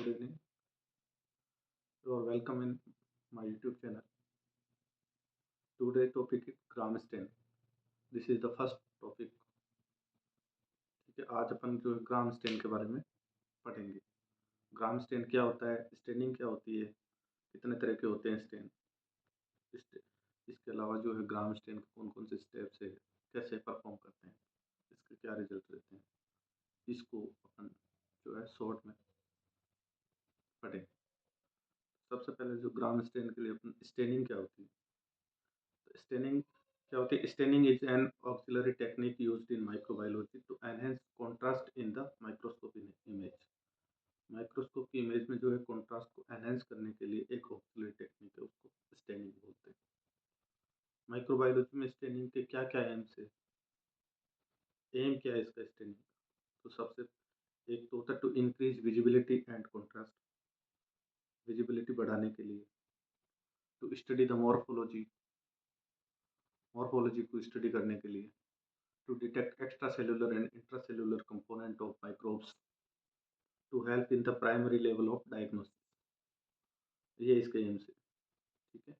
Good evening. You are welcome in my YouTube channel. Today's topic is Gram stain. This is the first topic. ठीक है, आज अपन जो है ग्राम stand के बारे में पढ़ेंगे. ग्राम स्टेन क्या होता है, स्टेनिंग क्या होती है, कितने तरह के होते हैं स्टेन, इसके अलावा जो है ग्राम स्टेन के कौन कौन से स्टेप्स है, कैसे परफॉर्म करते हैं, इसके क्या रिजल्ट रहते हैं, इसको अपन जो है शॉर्ट में पढ़ेंगे. सबसे पहले जो ग्राम स्टेन के लिए अपन स्टेनिंग क्या होती है. स्टेनिंग क्या होती है. Staining is an auxiliary technique used in microbiology to enhance contrast in the microscope image. Microscope की इमेज में जो है कॉन्ट्रास्ट को एनहेंस करने के लिए एक ऑक्सिलरी टेक्निक है, उसको स्टेनिंग बोलते हैं. माइक्रोबायोलॉजी में स्टेनिंग के क्या क्या एम्स है, एम क्या है इसका स्टेनिंग. तो सबसे एक तो होता है to increase visibility and contrast, visibility बढ़ाने के लिए. To study the morphology, morphology को स्टडी करने के लिए. To detect extracellular and intracellular component of microbes to help in the primary level of diagnosis. ये इसके एम से. ठीक है.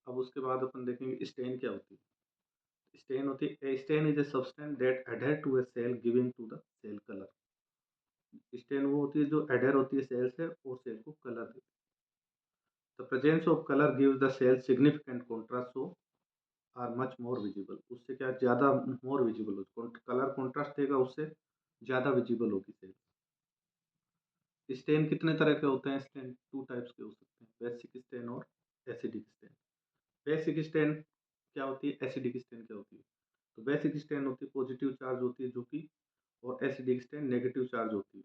अब उसके बाद अपन देखेंगे स्टेन क्या होती है. स्टेन होती है, stain is a substance that adhere to a cell giving to the cell color. Stain वो होती है जो adhere होती है सेल से और सेल को कलर देती है. The presence of color gives the cell significant contrast, so are much more visible. उससे क्या ज़्यादा more visible हो, कलर कॉन्ट्रास्ट देगा, उससे ज़्यादा विजिबल होगी सेल. स्टेन कितने तरह के होते हैं. स्टेन टू टाइप्स के हो सकते हैं, बेसिक स्टेन और एसिडिक स्टेन. बेसिक स्टेन क्या होती है, एसिडिक स्टेन क्या होती है. तो बेसिक स्टेन होती है पॉजिटिव चार्ज होती है जो कि, और एसिडिक स्टेन नेगेटिव चार्ज होती है.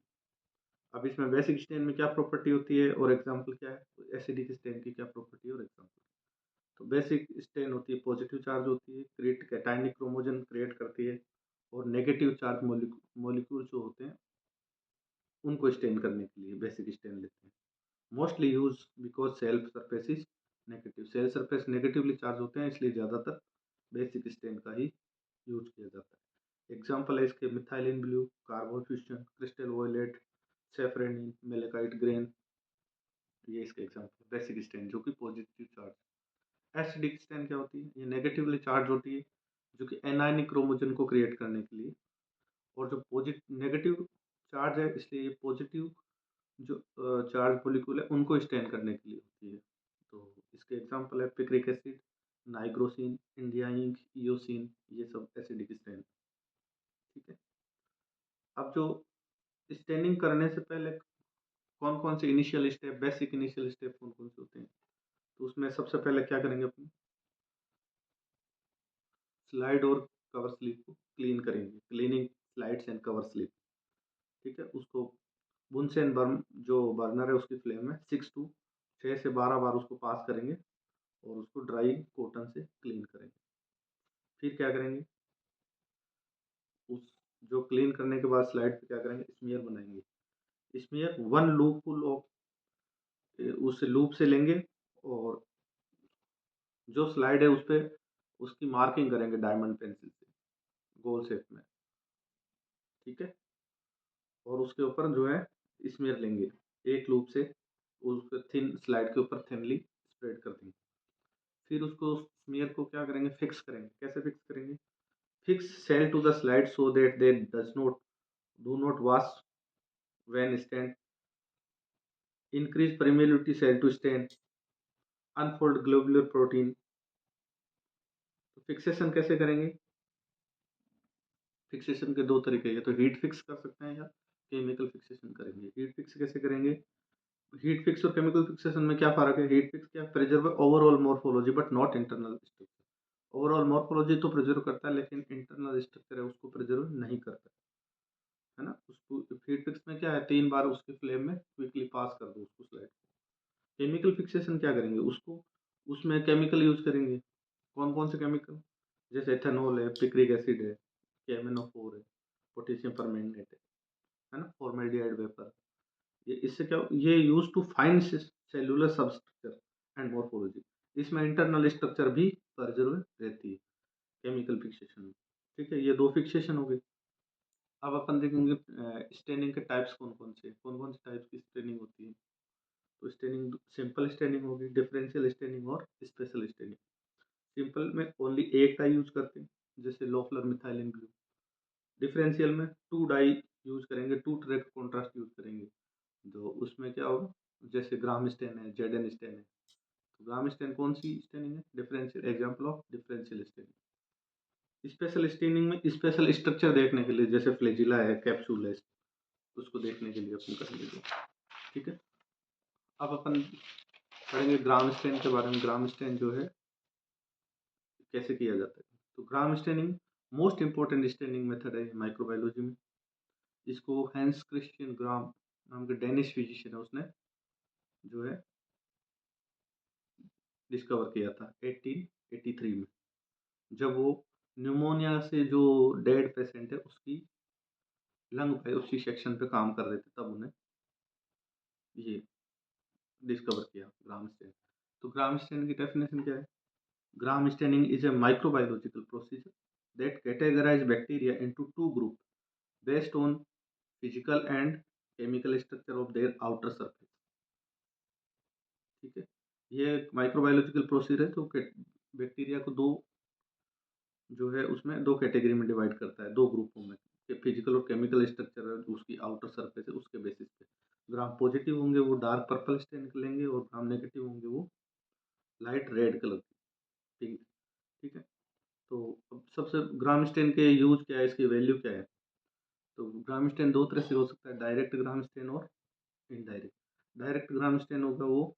अब इसमें बेसिक स्टेन में क्या प्रॉपर्टी होती है और एग्जांपल क्या है, एसिडिक स्टेन की क्या प्रॉपर्टी है और एग्जांपल. तो बेसिक स्टेन होती है पॉजिटिव चार्ज होती है, क्रिएट कैटायनिक क्रोमोजन क्रिएट करती है, और नेगेटिव चार्ज मॉलिक्यूल जो होते हैं उनको स्टेन करने के लिए बेसिक स्टेन लेते हैं. Mostly use because cell surface is negative, cell surface negatively charge होते हैं, इसलिए ज़्यादातर बेसिक स्टेन का ही यूज किया जाता है. एग्जाम्पल है इसके methylene blue, carbol fuchsin, crystal violet, safranin, malachite green. ये इसके एग्जाम्पल बेसिक स्टेन जो कि पॉजिटिव चार्ज. एसिडिक स्टेन क्या होती है, ये नेगेटिवली चार्ज होती है जो कि एनायनिक क्रोमोजन को क्रिएट करने के लिए, और जो पॉजिटिव नेगेटिव चार्ज है इसलिए ये पॉजिटिव जो चार्ज मॉलिक्यूल है उनको स्टेन करने के लिए होती है. तो इसके एग्जांपल है picric acid, nigrosin, India ink, eosin, ये सब एसिडिक स्टेन. ठीक है. अब जो स्टेनिंग करने से पहले कौन कौन से initial step, basic initial step कौन कौन से होते हैं. तो उसमें सबसे पहले क्या करेंगे अपन, स्लाइड और कवर स्लिप को क्लीन करेंगे. Cleaning slides and cover slip. ठीक है. उसको बुनसेन बर्न जो बर्नर है उसकी फ्लेम में 6 से 12 बार उसको पास करेंगे और उसको ड्राई कॉटन से क्लीन करेंगे. फिर क्या करेंगे, उस जो क्लीन करने के बाद स्लाइड पे क्या करेंगे, स्मीयर बनाएंगे. Smear one loop full of, उस लूप से लेंगे और जो स्लाइड है उस पे उसकी मार्किंग करेंगे डायमंड पेंसिल से गोल शेप में. ठीक है. और उसके ऊपर जो है स्मीयर लेंगे एक लूप से, उस थिन स्लाइड के ऊपर थिनली स्प्रेड कर देंगे. फिर उसको स्मीयर को क्या करेंगे, फिक्स करेंगे. कैसे फिक्स करेंगे, fix cell to the slide so that they does not do not wash when stand. Increase permeability cell to stain. Unfold globular protein. तो फिक्सेशन कैसे करेंगे, फिक्सेशन के दो तरीके हैं, तो हीट फिक्स कर सकते हैं या केमिकल फिक्सेशन करेंगे. हीट फिक्स कैसे करेंगे, हीट फिक्स और केमिकल फिक्सेशन में क्या फर्क है. हीट फिक्स क्या, preserve overall morphology but not internal structure. Overall morphology तो प्रिजर्व करता है लेकिन इंटरनल स्ट्रक्चर है उसको प्रिजर्व नहीं करता है ना. उसको हीट फिक्स में क्या है, 3 बार उसके फ्लेम में क्विकली पास कर दो उसको स्लाइड. केमिकल फिक्सेशन क्या करेंगे, उसको उसमें केमिकल यूज करेंगे. कौन कौन से केमिकल, जैसे एथेनॉल है, पिक्रिक एसिड है, केमिनोफोर है, पोटेशियम परमैंगनेट है ना, फॉर्मेल्डिहाइड वेपर. ये इससे क्या, ये use to find cellular substructure and morphology. इसमें इंटरनल स्ट्रक्चर भी प्रिजर्व रहती है केमिकल फिक्सेशन में. ठीक है. ये दो फिक्सेशन हो गई. अब अपन देखेंगे स्टेनिंग के टाइप्स कौन-कौन से टाइप्स की स्टेनिंग होती है। तो स्टेनिंग सिंपल स्टेनिंग होगी, डिफरेंशियल स्टेनिंग और स्पेशल स्टेनिंग। सिंपल में ओनली एक डाई यूज़ करते हैं, जैसे लोफलर मिथाइलिन ब्लू। डिफरेंशियल में 2 डाई यूज़ करेंगे, 2 तरह का कॉन्ट्रास्ट यूज़ करेंगे। तो उसमें क्या होगा, जैसे ग्राम स्टेन है, जेडन स्टेन है। तो ग्राम स्टेन कौन-सी स्टेनिंग है? Differential example of differential staining. Special staining में स्पेशल स्ट्रक्चर देखने के लिए, जैसे फ्लैजिला है, कैप्सूल है, उसको देखने के लिए अपन करेंगे। ठीक है? अब अपन पढ़ेंगे ग्राम स्टेन के बारे में। ग्राम स्टेन जो है कैसे किया जाता है। तो gram staining most important staining method है माइक्रोबायोलॉजी में। इसको हैंस क्रिश्चियन ग्राम नाम के डेनिश फिजिशियन है, उसने जो है डिस्कवर किया था 1883 में, जब वो न्यूमोनिया से जो डेड पेशेंट है उसकी लंग बायोप्सी सेक्शन पे काम कर रहे थे, तब उन्हें ये डिस्कवर किया ग्राम स्टेन। तो ग्राम स्टेन की डेफिनेशन क्या है? Gram staining is a microbiological procedure that categorize bacteria into two groups based on physical and chemical structure of their outer surface। ठीक है, ये माइक्रोबायोलॉजिकल प्रोसीजर है, तो बैक्टीरिया को दो जो है उसमें दो कैटेगरी में डिवाइड करता है, दो ग्रुपों में। फिजिकल और केमिकल स्ट्रक्चर है उसकी आउटर सरफेस है, उसके बेसिस पे ग्राम पॉजिटिव होंगे वो डार्क पर्पल स्टेन लेंगे, और ग्राम नेगेटिव होंगे वो लाइट रेड कलर पिंक। ठीक है, तो अब सबसे ग्राम स्टेन के यूज क्या है, इसकी वैल्यू क्या है? तो ग्राम स्टेन दो तरह से हो सकता है, डायरेक्ट ग्राम स्टेन और इनडायरेक्ट। डायरेक्ट ग्राम स्टेन होगा वो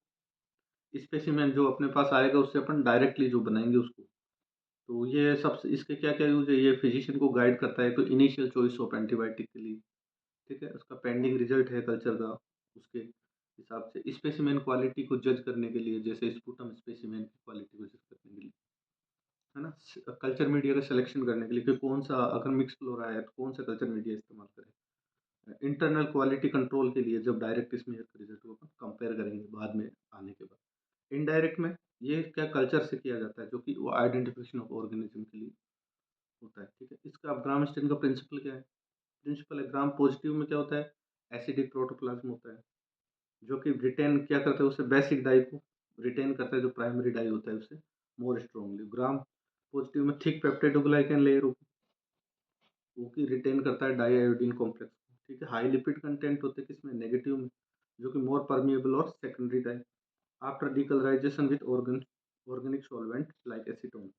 स्पेसिमेन जो अपने पास आएगा उससे अपन डायरेक्टली जो बनाएंगे उसको। तो ये सब इसके क्या क्या यूज है, ये फिजिशियन को गाइड करता है, तो इनिशियल चॉइस ऑफ एंटीबायोटिक के लिए। ठीक है, उसका पेंडिंग रिजल्ट है कल्चर का, उसके हिसाब से स्पेसिमेन क्वालिटी को जज करने के लिए, जैसे स्पूटम स्पेसिमेन की क्वालिटी को जज करने के लिए, है ना, कल्चर मीडिया का सिलेक्शन करने के लिए कि कौन सा, अगर मिक्स फ्लोरा है तो कौन सा कल्चर मीडिया इस्तेमाल करें। इंटरनल क्वालिटी कंट्रोल के लिए, जब डायरेक्ट स्मीयर के रिजल्ट को कंपेयर करेंगे बाद में आने के बाद। इनडायरेक्ट में ये क्या कल्चर से किया जाता है, जो कि वो आइडेंटिफिकेशन ऑफ ऑर्गेनिज्म के लिए होता है। ठीक है, इसका अब ग्राम स्टेन का प्रिंसिपल क्या है? प्रिंसिपल है, ग्राम पॉजिटिव में क्या होता है, एसिडिक प्रोटोप्लाज्म होता है, जो कि रिटेन क्या करता है, उससे बेसिक डाई को रिटेन करता है, जो प्राइमरी डाई होता है उससे मोर स्ट्रॉन्गली। ग्राम पॉजिटिव में थिक पेप्टाइडोग्लाइकन लेयर वो की रिटेन करता है डाई आयोडीन कॉम्प्लेक्स। ठीक है, हाई लिपिड कंटेंट होते हैं किसमें, नेगेटिव में, जो कि मोर परमिएबल और secondary dye after decolourisation with organic solvent like acetone.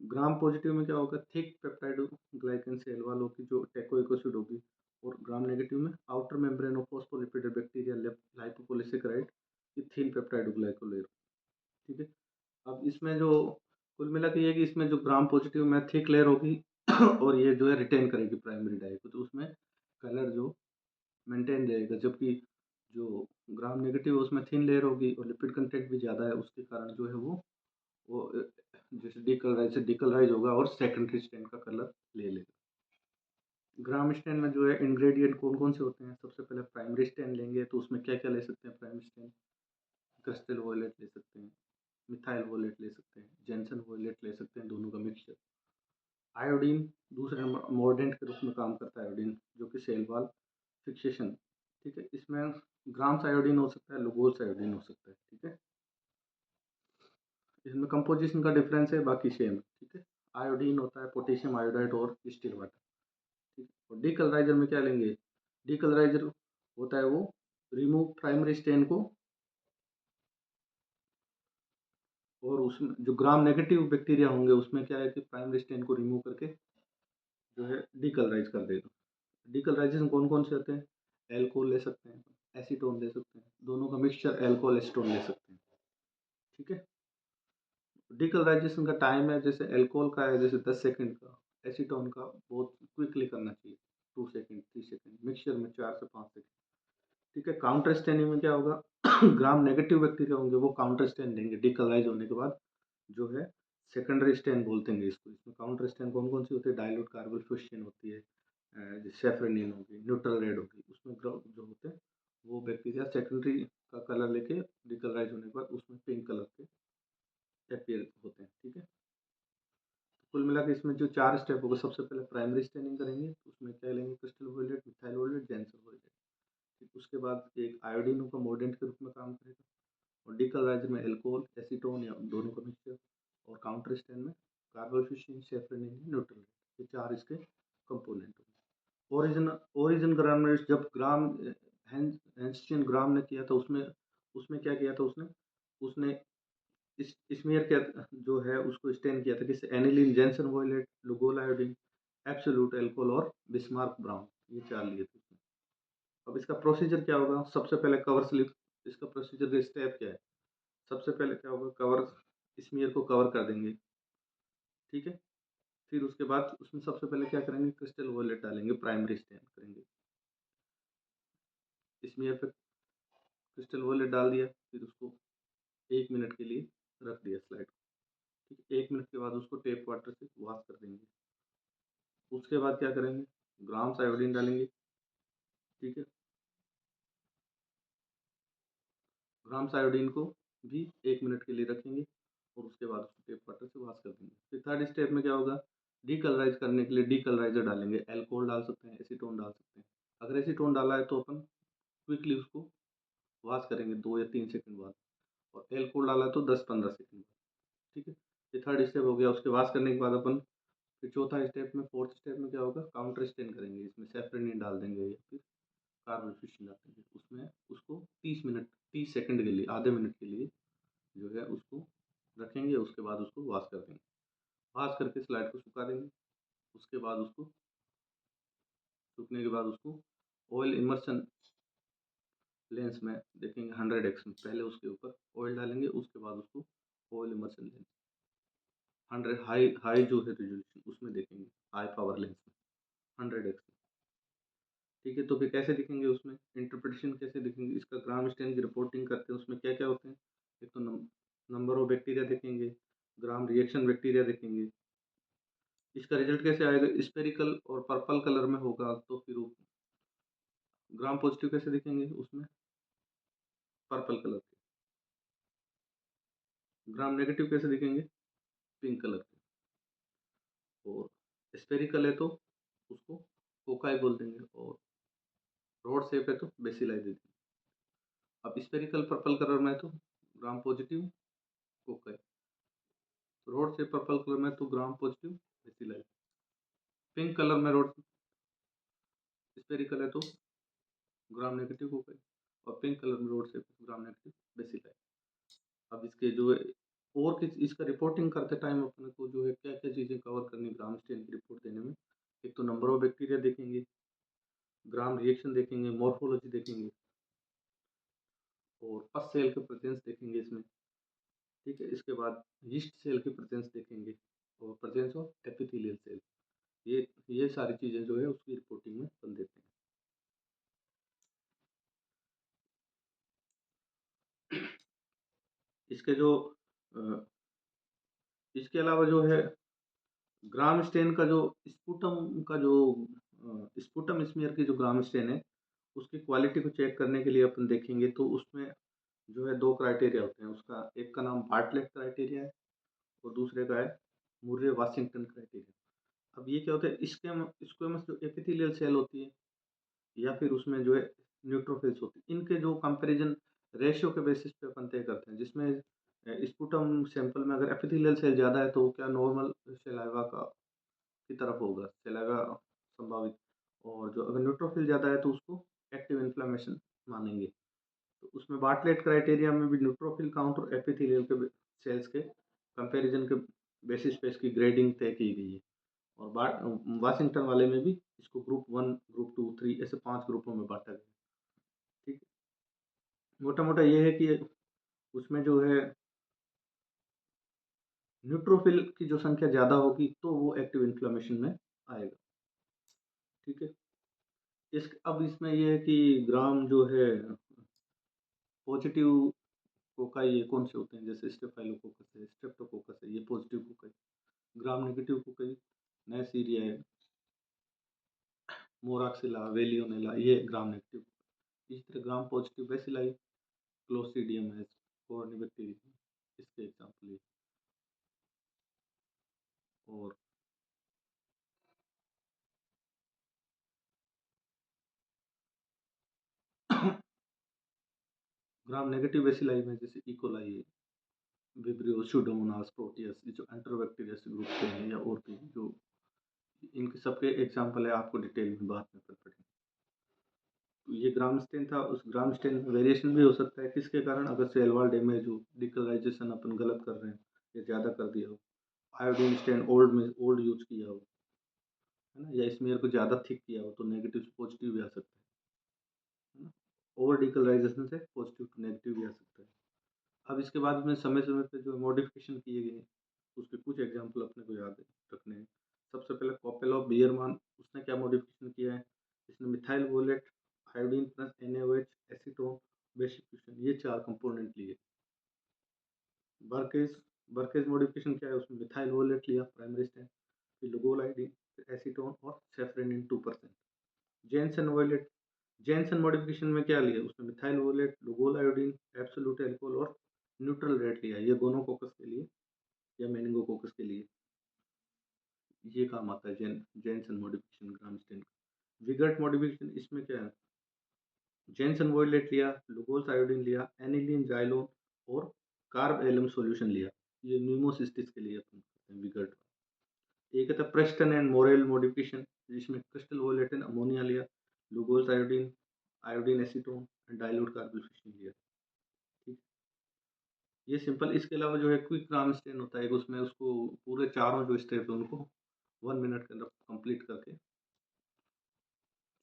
Gram positive में क्या होगा, थिक पेप्टाइड ग्लाइकन सेल वालों की जो टेकोइकोसिड होगी, और ग्राम नेगेटिव में outer membrane of phospholipid bacteria lipopolysaccharide की थिन पेप्टाइड ग्लाइकोलेयर। ठीक है, अब इसमें जो कुल मिला के ये है कि इसमें जो ग्राम पॉजिटिव में थिक लेयर होगी और ये जो है रिटेन करेगी प्राइमरी डाई को, तो उसमें कलर जो मेंटेन रहेगा, जबकि जो ग्राम नेगेटिव है उसमें थिन लेयर होगी और लिपिड कंटेंट भी ज़्यादा है, उसके कारण जो है वो जैसे डिकलराइज होगा और सेकेंडरी स्टेन का कलर ले लेगा। ग्राम स्टेन में जो है इंग्रेडिएंट कौन कौन से होते हैं, सबसे पहले प्राइमरी स्टेन लेंगे तो उसमें क्या क्या ले सकते हैं प्राइमरी स्टेन, क्रिस्टल वॉयलेट ले सकते हैं, मिथाइल वॉयलेट ले सकते हैं, जेंसन वॉयलेट ले सकते हैं, दोनों का मिक्सचर। आयोडीन दूसरे नंबर मॉर्डेंट के रूप में काम करता है आयोडीन, जो कि सेल वॉल फिक्सेशन। ठीक है, इसमें ग्राम्स आयोडीन हो सकता है, लुगोल्स आयोडीन हो सकता है। ठीक है, इसमें कंपोजिशन का डिफरेंस है, बाकी सेम। ठीक है, आयोडीन होता है पोटेशियम आयोडाइड और स्टील वाटर। ठीक है, और डीकलराइजर में क्या लेंगे, डीकलराइजर होता है वो रिमूव प्राइमरी स्टेन को, और उसमें जो ग्राम नेगेटिव बैक्टीरिया होंगे उसमें क्या है कि प्राइमरी स्टेन को रिमूव करके जो है डीकलराइज कर देगा। डीकलराइजेशन कौन कौन से होते हैं, एल्कोहल ले सकते हैं, एसीटोन ले सकते हैं, दोनों का मिक्सचर एल्कोहल एसीटोन ले सकते हैं। ठीक है, डीकलराइजेशन का टाइम है, जैसे एल्कोहल का है जैसे 10 सेकंड का, एसीटोन का बहुत क्विकली करना चाहिए, 2 सेकंड 3 सेकंड, मिक्सचर में 4 से 5 सेकंड। ठीक है, काउंटर स्टेनिंग में क्या होगा ग्राम नेगेटिव बैक्टीरिया होंगे वो काउंटर स्टेन देंगे डीकलराइज होने के बाद, जो है सेकेंडरी स्टेन बोलते हैं इसको। इसमें काउंटर स्टेन कौन कौन सी होती है, डाइल्यूट कार्बल फ्यूशन होती है, सेफ्रेनिन होगी, न्यूट्रल रेड होगी, उसमें जो होते हैं वो बैक्टीरिया सेकेंडरी का कलर लेके डिकलराइज होने के बाद उसमें पिंक कलर के अपीयर होते हैं। ठीक है, कुल मिला के इसमें जो 4 स्टेप होगा, सबसे पहले प्राइमरी स्टेनिंग करेंगे, तो उसमें क्या लेंगे, crystal violet, methyl violet, gentian violet. फिर उसके बाद एक आयोडीन का मोडेंट के रूप में काम करेगा, और डीकलराइजर में अल्कोहल, एसीटोन या दोनों का मिक्सचर, और काउंटर स्टेन में कार्बोफिशिन, सैफरनिन, न्यूट्रल। ये 4 इसके कंपोनेंट होंगे। ओरिजिन ओरिजिन ग्राम में जब हेंस्टियन ग्राम ने किया था, उसमें उसमें क्या किया था उसने उसने इस स्मीयर क्या जो है उसको स्टेन किया था, किससे, aniline, gentian violet, Lugol iodine, absolute alcohol और बिस्मार्क ब्राउन, ये 4 लिए थे उसने। अब इसका प्रोसीजर क्या होगा, सबसे पहले कवर स्लिप, इसका प्रोसीजर का स्टेप क्या है, सबसे पहले क्या होगा, कवर स्मीयर को कवर कर देंगे, ठीक है। फिर उसके बाद उसमें सबसे पहले क्या करेंगे, क्रिस्टल वोयलेट डालेंगे, प्राइमरी स्टेन करेंगे, स्मीयर पे क्रिस्टल वोयलेट डाल दिया, फिर उसको 1 मिनट के लिए रख दिया स्लाइड को, ठीक है। 1 मिनट के बाद उसको टेप वाटर से वॉश कर देंगे। उसके बाद क्या करेंगे, ग्राम्स आयोडीन डालेंगे, ठीक है। ग्राम्स आयोडीन को भी 1 मिनट के लिए रखेंगे, और उसके बाद उसको टेप वाटर से वॉश कर देंगे। फिर थर्ड स्टेप में क्या होगा, डीकलराइज करने के लिए डीकलराइजर डालेंगे, अल्कोहल डाल सकते हैं, एसीटोन डाल सकते हैं। अगर एसीटोन डाला है तो अपन क्विकली उसको वॉश करेंगे 2 या 3 सेकंड बाद, और अल्कोहल डाला है तो 10-15 सेकंड बाद, ठीक है। ये थर्ड स्टेप हो गया। उसके वॉश करने के बाद अपन फिर चौथा स्टेप में, फोर्थ स्टेप में क्या होगा, काउंटर स्टेन करेंगे, इसमें सैफरनिन डाल देंगे या फिर कार्बोफिशिन डाल देंगे, उसमें उसको 30 सेकंड के लिए, आधे मिनट के लिए जो है उसको रखेंगे, उसके बाद उसको वॉश कर देंगे। वॉश करके स्लाइड को सुखा देंगे। उसके बाद उसको सूखने के बाद उसको ऑयल इमर्शन लेंस में देखेंगे, 100x में पहले उसके ऊपर ऑयल डालेंगे, उसके बाद उसको oil immersion lens 100 high high जो है रेजोल्यूशन उसमें देखेंगे, हाई पावर लेंस में 100x में, ठीक है। तो फिर कैसे दिखेंगे, उसमें इंटरप्रिटेशन कैसे दिखेंगे, इसका ग्राम स्टेन की रिपोर्टिंग करते हैं, उसमें क्या क्या होते हैं, एक तो नंबर ऑफ बैक्टीरिया देखेंगे, ग्राम रिएक्शन बैक्टीरिया देखेंगे। इसका रिजल्ट कैसे आएगा, स्पेरिकल और पर्पल कलर में होगा, तो फिर वो ग्राम पॉजिटिव कैसे दिखेंगे उसमें, पर्पल कलर के। ग्राम नेगेटिव कैसे दिखेंगे, पिंक कलर के। और स्पेरिकल है तो उसको फोकाई बोल देंगे, और रोड शेप है तो बेसिलाई दे देंगे। अब स्पेरिकल पर्पल कलर में है तो gram positive foci, rod shape purple colour में तो gram positive bacilli, pink colour में रोड स्पेरिकल है तो ग्राम नेगेटिव फोकाई, और पिंक कलर में rod shape gram negative bacilli. अब इसके जो है और किस इसका रिपोर्टिंग करते टाइम अपने को जो है क्या क्या चीज़ें कवर करनी ग्राम स्टेन की रिपोर्ट देने में, एक तो नंबर ऑफ बैक्टीरिया देखेंगे, ग्राम रिएक्शन देखेंगे, मॉर्फोलॉजी देखेंगे, और पस सेल के प्रेजेंस देखेंगे इसमें, ठीक है। इसके बाद यीस्ट सेल की प्रेजेंस देखेंगे, और प्रेजेंस ऑफ एपिथेलियल सेल, ये सारी चीज़ें जो है उसकी रिपोर्टिंग में बन देते हैं। इसके जो इसके अलावा जो है ग्राम स्टेन का जो स्पुटम का जो स्पुटम स्मीयर की जो ग्राम स्टेन है, उसकी क्वालिटी को चेक करने के लिए अपन देखेंगे, तो उसमें जो है 2 क्राइटेरिया होते हैं। उसका एक का नाम बार्टलेट क्राइटेरिया है, और दूसरे का है मुर्रे वाशिंगटन क्राइटेरिया। अब ये क्या होता है, स्क्वेमस जो एपिथेलियल सेल होती है, या फिर उसमें जो है न्यूट्रोफिल्स होती है, इनके जो कंपैरिजन रेशियो के बेसिस पे अपन तय करते हैं, जिसमें स्पुटम सैंपल में अगर एपिथेलियल सेल ज़्यादा है तो वो क्या नॉर्मल सलाइवा का की तरफ होगा, सलाइवा संभावित, और जो अगर न्यूट्रोफिल ज़्यादा है तो उसको एक्टिव इन्फ्लेमेशन मानेंगे। तो उसमें बार्टलेट क्राइटेरिया में भी न्यूट्रोफिल काउंट और एपिथेलियल के सेल्स के कंपैरिजन के बेसिस पे इसकी ग्रेडिंग तय की गई है। और वाशिंगटन वाले में भी इसको ग्रुप 1, ग्रुप 2, 3 ऐसे 5 ग्रुपों में बांटा गया है, ठीक है। मोटा-मोटा ये है कि उसमें जो है न्यूट्रोफिल की जो संख्या ज़्यादा होगी तो वो एक्टिव इन्फ्लेमेशन में आएगा, ठीक है। अब इसमें ये है कि ग्राम जो है पॉजिटिव फोकाई ये कौन से होते हैं, जैसे स्टेफाइलोकोकस है, स्ट्रेप्टोकोकस है, ये पॉजिटिव फोकाई। ग्राम नेगेटिव फोकाई नेसिरिया है, मोराक्सिला, वेलियोनेला, ये ग्राम नेगेटिव। इसी तरह ग्राम पॉजिटिव बेसिलाई, क्लोस्ट्रिडियम है, कोरोनिबैक्टीरियम, इसके एग्जाम्पल है। और ग्राम नेगेटिव बेसिलाई में जैसे इकोलाई है, विब्रियो, स्यूडोमोनास, प्रोटियस, ये जो एंटरोबैक्टीरियस ग्रुप के हैं या और भी जो इनके सबके एग्जांपल है, आपको डिटेल में बाद में पढ़ पड़ेंगे। तो ये ग्राम स्टेन था, उस ग्राम स्टेन में वेरिएशन भी हो सकता है, किसके कारण? अगर सेल वॉल डैमेज हो, डिकलराइजेशन अपन गलत कर रहे हैं या ज़्यादा कर दिया हो, आयोडीन स्टेन ओल्ड में ओल्ड यूज़ किया हो, है ना? या स्मेयर को ज़्यादा थिक किया हो, तो नेगेटिव से पॉजिटिव भी आ सकता है ना? ओवर डिकलराइजेशन से पॉजिटिव टू नेगेटिव भी आ सकता है। अब इसके बाद में समय-समय पे जो मॉडिफ़िकेशन किए गए हैं, उसके कुछ एग्ज़ाम्पल अपने को याद रखने हैं। सबसे पहले कोपेलॉफ बीयरमान, उसने क्या मॉडिफ़िकेशन किया है? इसने methyl violet, iodine plus NaOH, acetone, basic fusion, ये 4 कंपोनेंट लिए। बर्केस बर्केस मॉडिफ़िकेशन क्या है? उसमें मिथाइल वोलेट लिया प्राइमरी स्ट्रैंड, फिर लुगोल आयोडीन, फिर एसीटोन और safranin 2%। Jensen violet Jensen modification में क्या लिया? उसने methyl violet, Lugol iodine, absolute alcohol और न्यूट्रल रेट लिया। ये गोनोकोकस के लिए या मेनिंगोकोकस के लिए ये काम आता है, जेन्सेन मॉडिफ़िकेशन ग्राम स्टेन का। विगर्ट मॉडिफ़िकेशन इसमें क्या है? जेन्सेन वोलेट लिया, लुगोल आयोडीन लिया, एनिलीन जाइलोन और कार्ब एलम सॉल्यूशन लिया। ये न्यूमोसिस्टिस के लिए अपन करते हैं विगर्ट। एक था प्रेस्टन एंड मोरेल मॉडिफ़िकेशन, जिसमें क्रिस्टल वोलेट एंड अमोनिया लिया, Lugol iodine, iodine acetone and dilute carboxylation लिया। ठीक, ये सिंपल। इसके अलावा जो है क्विक ग्राम स्टेन होता है, उसमें उसको पूरे चारों जो स्टेप है उनको 1 मिनट के अंदर कंप्लीट करके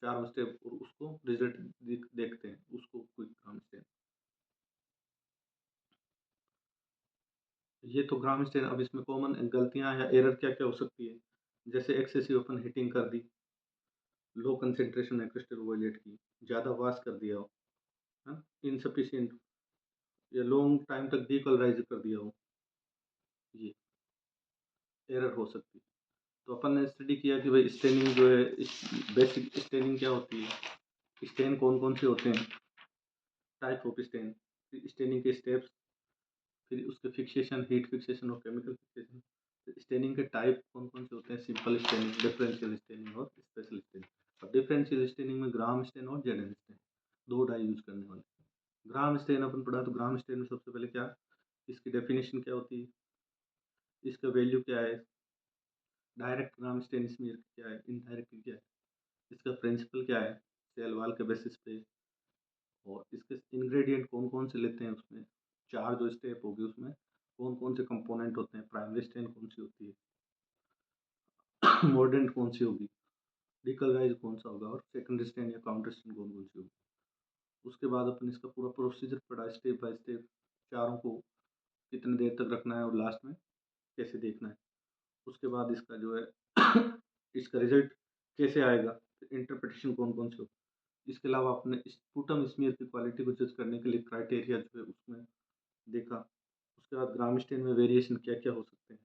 चारों स्टेप और उसको रिजल्ट देखते हैं, उसको क्विक ग्राम स्टेन। ये तो ग्राम स्टेन। अब इसमें कॉमन गलतियां या एरर क्या क्या हो सकती है? जैसे एक्सेसिव अपन हीटिंग कर दी, लो कंसेंट्रेशन है क्रिस्टल वॉयलेट की, ज़्यादा वाश कर दिया हो, है, इनसफिशियंट या लॉन्ग टाइम तक डीकलराइज कर दिया हो, ये एरर हो सकती है। तो अपन ने स्टडी किया कि भाई स्टेनिंग जो है, बेसिक स्टेनिंग क्या होती है, स्टेन कौन कौन से होते हैं, टाइप ऑफ स्टेन, स्टेनिंग के स्टेप्स, फिर उसके फिक्सेशन, हीट फिक्सेशन और केमिकल फिक्सेशन, स्टेनिंग के टाइप कौन कौन से होते हैं, सिंपल स्टेनिंग, डिफरेंशियल स्टेनिंग और स्पेशल स्टेनिंग। और डिफरेंशियल स्टेनिंग में ग्राम स्टेन और जेडन स्टेन, दो डाई यूज करने वाले। ग्राम स्टेन अपन पढ़ा, तो ग्राम स्टेन में सबसे पहले क्या, इसकी डेफिनेशन क्या होती है, इसका वैल्यू क्या है, डायरेक्ट ग्राम स्टेन स्मीयर क्या है, इनडायरेक्ट क्या है, इसका प्रिंसिपल क्या है सेल वाल के बेसिस पे, और इसके इंग्रेडिएंट कौन कौन से लेते हैं उसमें, चार जो स्टेप होगी उसमें कौन कौन से कंपोनेंट होते हैं, प्राइमरी स्टेन कौन सी होती है, मॉर्डेंट कौन सी होगी, डिकलराइज कौन सा होगा, और सेकेंडरी स्टेन या काउंटर स्टेन कौन कौन सी होगी। उसके बाद अपन इसका पूरा प्रोसीजर पढ़ा, स्टेप बाय स्टेप, चारों को कितनी देर तक रखना है और लास्ट में कैसे देखना है। उसके बाद इसका जो है इसका रिजल्ट कैसे आएगा, इंटरप्रिटेशन कौन कौन से हो। इसके अलावा आपने स्पूटम स्मीयर की क्वालिटी को जज करने के लिए क्राइटेरिया जो है उसमें देखा। उसके बाद ग्राम स्टेन में वेरिएशन क्या क्या हो सकते हैं,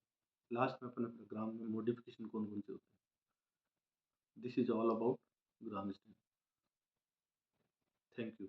लास्ट में अपन ग्राम में मॉडिफिकेशन कौन कौन से होते हैं। This is all about Gram stain. Thank you.